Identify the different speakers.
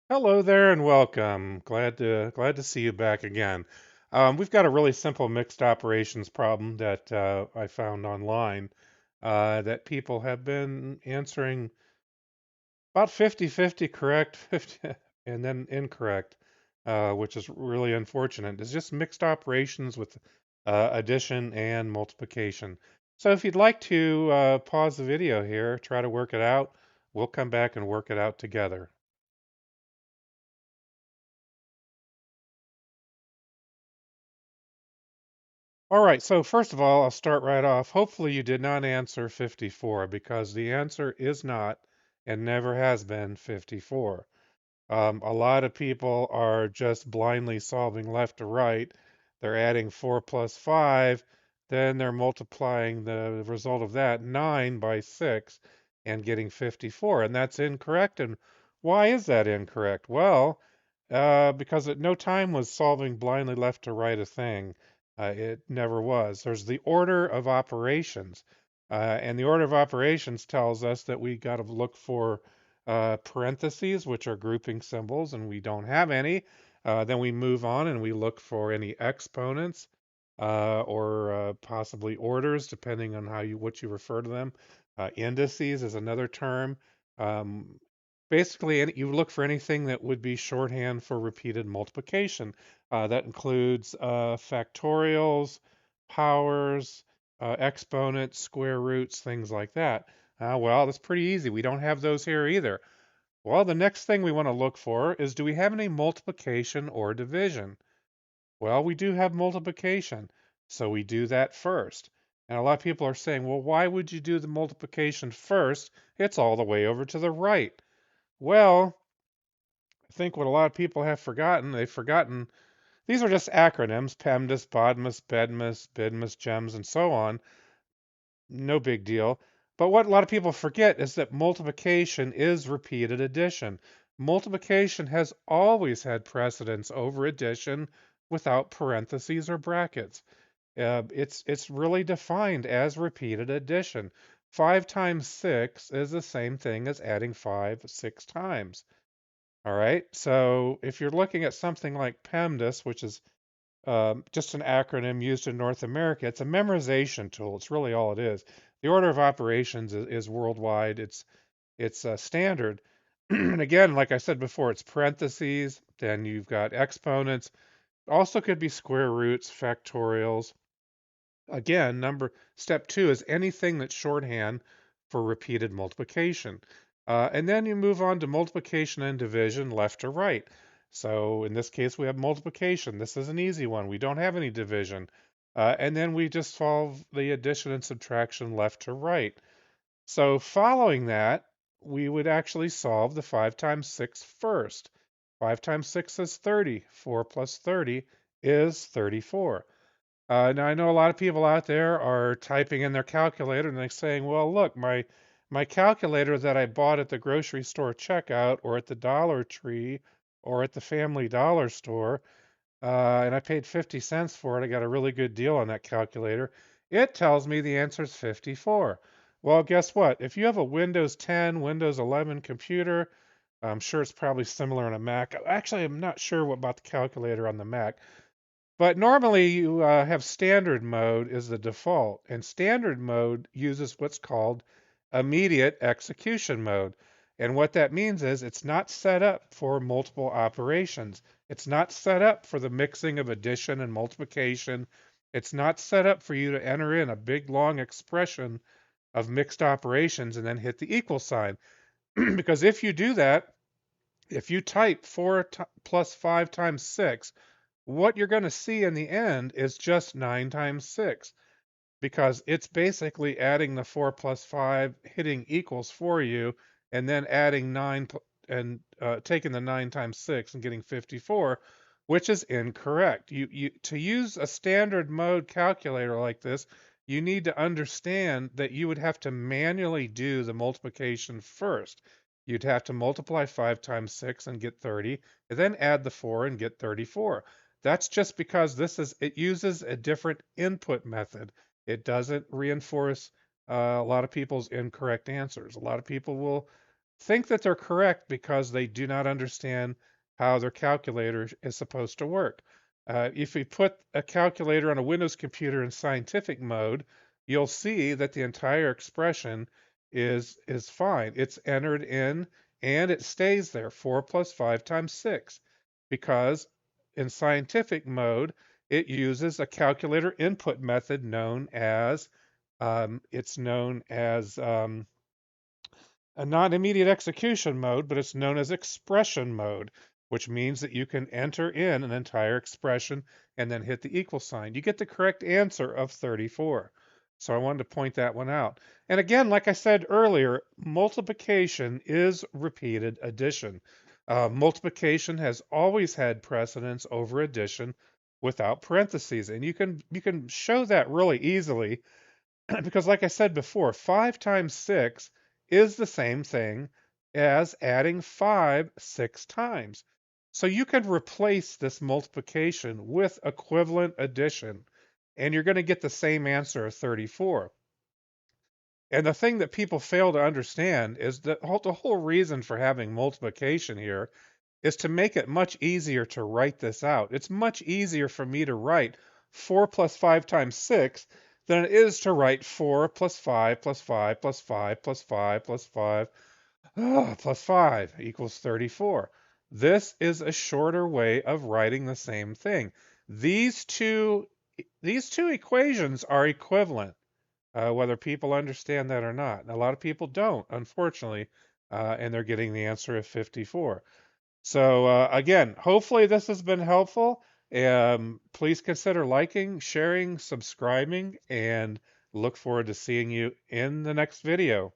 Speaker 1: Hello there and welcome. Glad to see you back again. We've got a really simple mixed operations problem that I found online that people have been answering about 50-50 correct, 50, and then incorrect, which is really unfortunate. It's just mixed operations with addition and multiplication. So if you'd like to pause the video here, try to work it out, we'll come back and work it out together. All right, so first of all, I'll start right off. Hopefully, you did not answer 54 because the answer is not and never has been 54. A lot of people are just blindly solving left to right. They're adding 4 plus 5, then they're multiplying the result of that, 9, by 6, and getting 54. And that's incorrect. And why is that incorrect? Well, because at no time was solving blindly left to right a thing. It never was. There's the order of operations. And the order of operations tells us that we got to look for parentheses, which are grouping symbols, and we don't have any. Then we move on and we look for any exponents or possibly orders, depending on what you refer to them. Indices is another term. Um, Basically, you look for anything that would be shorthand for repeated multiplication. That includes factorials, powers, exponents, square roots, things like that. Well, that's pretty easy. We don't have those here either. Well, the next thing we want to look for is, do we have any multiplication or division? Well, we do have multiplication, so we do that first. And a lot of people are saying, well, why would you do the multiplication first? It's all the way over to the right. Well, I think what a lot of people have forgotten, they've forgotten these are just acronyms: PEMDAS, BODMAS, BEDMAS, BIDMAS, GEMS, and so on. No big deal. But what a lot of people forget is that multiplication is repeated addition. Multiplication has always had precedence over addition without parentheses or brackets. It's really defined as repeated addition. 5 times 6 is the same thing as adding 5 6 times. All right. So if you're looking at something like PEMDAS, which is just an acronym used in North America, it's a memorization tool. It's really all it is. The order of operations is worldwide. It's standard. And again, like I said before, it's parentheses. Then you've got exponents. Also could be square roots, factorials. Again, step two is anything that's shorthand for repeated multiplication. And then you move on to multiplication and division left to right. So in this case, we have multiplication. This is an easy one. We don't have any division. And then we just solve the addition and subtraction left to right. So following that, we would actually solve the 5 times 6 first. 5 times 6 is 30. 4 plus 30 is 34. Now I know a lot of people out there are typing in their calculator and they're saying, "Well, look, my calculator that I bought at the grocery store checkout or at the Dollar Tree or at the Family Dollar store, and I paid 50 cents for it. I got a really good deal on that calculator. It tells me the answer is 54." Well, guess what? If you have a Windows 10, Windows 11 computer, I'm sure it's probably similar on a Mac. Actually, I'm not sure about the calculator on the Mac. But normally you have standard mode is the default, and standard mode uses what's called immediate execution mode. And what that means is it's not set up for multiple operations. It's not set up for the mixing of addition and multiplication. It's not set up for you to enter in a big long expression of mixed operations and then hit the equal sign. Because if you do that, if you type 4 plus 5 times 6, what you're going to see in the end is just 9 times 6 because it's basically adding the 4 plus 5, hitting equals for you, and then adding 9 and taking the 9 times 6 and getting 54, which is incorrect. To use a standard mode calculator like this, you need to understand that you would have to manually do the multiplication first. You'd have to multiply 5 times 6 and get 30, and then add the 4 and get 34. That's just because it uses a different input method. It doesn't reinforce a lot of people's incorrect answers. A lot of people will think that they're correct because they do not understand how their calculator is supposed to work. If we put a calculator on a Windows computer in scientific mode, you'll see that the entire expression is fine. It's entered in and it stays there, 4 plus 5 times 6, because in scientific mode, it uses a calculator input method known as it's known as not immediate execution mode, but it's known as expression mode, which means that you can enter in an entire expression and then hit the equal sign. You get the correct answer of 34. So I wanted to point that one out. And again, like I said earlier, multiplication is repeated addition. Multiplication has always had precedence over addition without parentheses, and you can show that really easily because like I said before, 5 times 6 is the same thing as adding 5 6 times. So you can replace this multiplication with equivalent addition, and you're going to get the same answer of 34. And the thing that people fail to understand is that the whole reason for having multiplication here is to make it much easier to write this out. It's much easier for me to write 4 plus 5 times 6 than it is to write 4 plus 5 plus 5 plus 5 plus 5 plus 5 plus 5 equals 34. This is a shorter way of writing the same thing. These two, these two equations are equivalent, whether people understand that or not. And a lot of people don't, unfortunately, and they're getting the answer of 54. So again, hopefully this has been helpful. Please consider liking, sharing, subscribing, and look forward to seeing you in the next video.